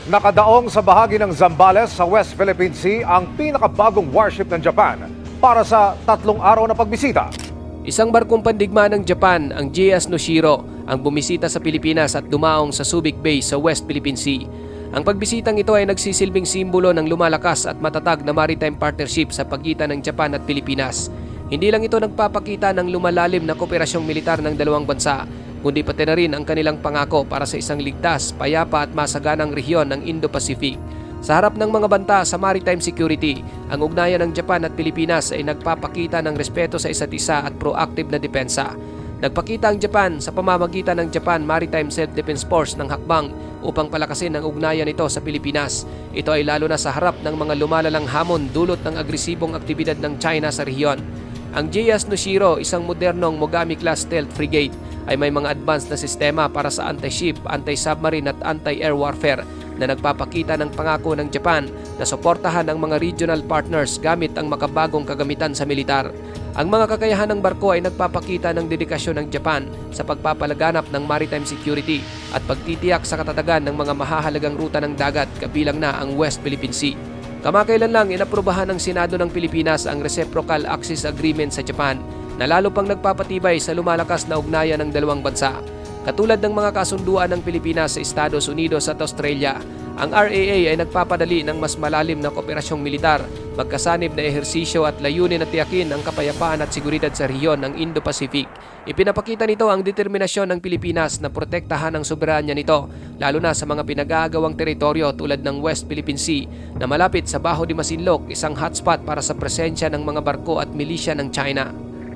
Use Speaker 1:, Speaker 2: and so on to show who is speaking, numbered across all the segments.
Speaker 1: Nakadaong sa bahagi ng Zambales sa West Philippine Sea ang pinakabagong warship ng Japan para sa 3 araw na pagbisita.
Speaker 2: Isang barkong pandigma ng Japan, ang JS Noshiro, ang bumisita sa Pilipinas at dumaong sa Subic Bay sa West Philippine Sea. Ang pagbisitang ito ay nagsisilbing simbolo ng lumalakas at matatag na maritime partnership sa pagitan ng Japan at Pilipinas. Hindi lang ito nagpapakita ng lumalalim na kooperasyong militar ng dalawang bansa, kundi pati na rin ang kanilang pangako para sa isang ligtas, payapa at masaganang rehiyon ng Indo-Pacific. Sa harap ng mga banta sa maritime security, ang ugnayan ng Japan at Pilipinas ay nagpapakita ng respeto sa isa't isa at proactive na depensa. Nagpakita ang Japan sa pamamagitan ng Japan Maritime Self-Defense Force ng hakbang upang palakasin ang ugnayan nito sa Pilipinas. Ito ay lalo na sa harap ng mga lumalalang hamon dulot ng agresibong aktibidad ng China sa rehiyon. Ang JS Noshiro, isang modernong Mogami-class stealth frigate, ay may mga advanced na sistema para sa anti-ship, anti-submarine at anti-air warfare na nagpapakita ng pangako ng Japan na suportahan ang mga regional partners gamit ang makabagong kagamitan sa militar. Ang mga kakayahan ng barko ay nagpapakita ng dedikasyon ng Japan sa pagpapalaganap ng maritime security at pagtitiyak sa katatagan ng mga mahahalagang ruta ng dagat kabilang na ang West Philippine Sea. Kamakailan lang inaprubahan ng Senado ng Pilipinas ang Reciprocal Access Agreement sa Japan na lalo pang nagpapatibay sa lumalakas na ugnayan ng dalawang bansa. Katulad ng mga kasunduan ng Pilipinas sa Estados Unidos at Australia, ang RAA ay nagpapadali ng mas malalim na kooperasyong militar, magkasanib na ehersisyo at layunin na tiyakin ang kapayapaan at seguridad sa rehiyon ng Indo-Pacific. Ipinapakita nito ang determinasyon ng Pilipinas na protektahan ang soberanya nito, lalo na sa mga pinag-aagawang teritoryo tulad ng West Philippine Sea na malapit sa Baho de Masinloc, isang hotspot para sa presensya ng mga barko at milisya ng China.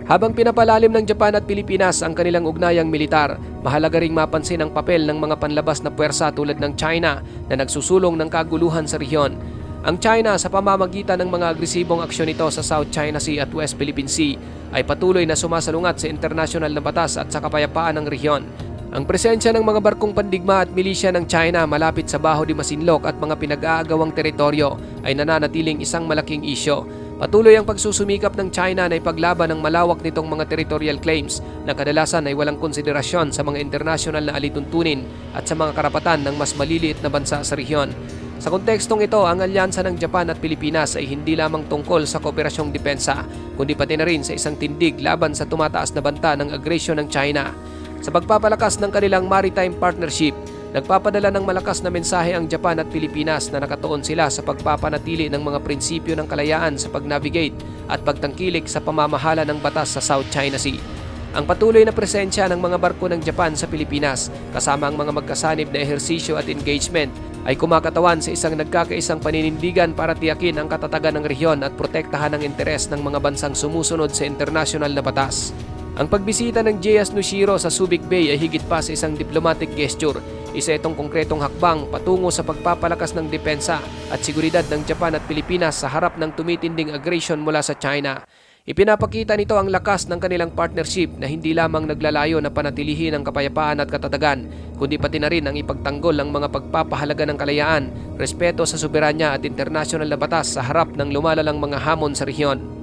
Speaker 2: Habang pinapalalim ng Japan at Pilipinas ang kanilang ugnayang militar, mahalaga ring mapansin ang papel ng mga panlabas na puwersa tulad ng China na nagsusulong ng kaguluhan sa rehiyon. Ang China sa pamamagitan ng mga agresibong aksyon nito sa South China Sea at West Philippine Sea ay patuloy na sumasalungat sa internasyonal na batas at sa kapayapaan ng rehiyon. Ang presensya ng mga barkong pandigma at milisya ng China malapit sa Baho de Masinloc at mga pinag-aagawang teritoryo ay nananatiling isang malaking isyo. Patuloy ang pagsusumikap ng China na ipaglaban ang malawak nitong mga territorial claims na kadalasan ay walang konsiderasyon sa mga internasyonal na alituntunin at sa mga karapatan ng mas maliliit na bansa sa rehiyon. Sa kontekstong ito, ang alyansa ng Japan at Pilipinas ay hindi lamang tungkol sa kooperasyong depensa, kundi pati na rin sa isang tindig laban sa tumataas na banta ng agresyon ng China. Sa pagpapalakas ng kanilang maritime partnership, nagpapadala ng malakas na mensahe ang Japan at Pilipinas na nakatuon sila sa pagpapanatili ng mga prinsipyo ng kalayaan sa pag-navigate at pagtangkilik sa pamamahala ng batas sa South China Sea. Ang patuloy na presensya ng mga barko ng Japan sa Pilipinas kasama ang mga magkasanib na ehersisyo at engagement ay kumakatawan sa isang nagkakaisang paninindigan para tiyakin ang katatagan ng rehiyon at protektahan ang interes ng mga bansang sumusunod sa internasyonal na batas. Ang pagbisita ng JS Noshiro sa Subic Bay ay higit pa sa isang diplomatic gesture. Isa itong konkretong hakbang patungo sa pagpapalakas ng depensa at seguridad ng Japan at Pilipinas sa harap ng tumitinding aggression mula sa China. Ipinapakita nito ang lakas ng kanilang partnership na hindi lamang naglalayo na panatilihin ang kapayapaan at katatagan, kundi pati na rin ang ipagtanggol ang mga pagpapahalaga ng kalayaan, respeto sa soberanya at internasyonal na batas sa harap ng lumalalang mga hamon sa rehiyon.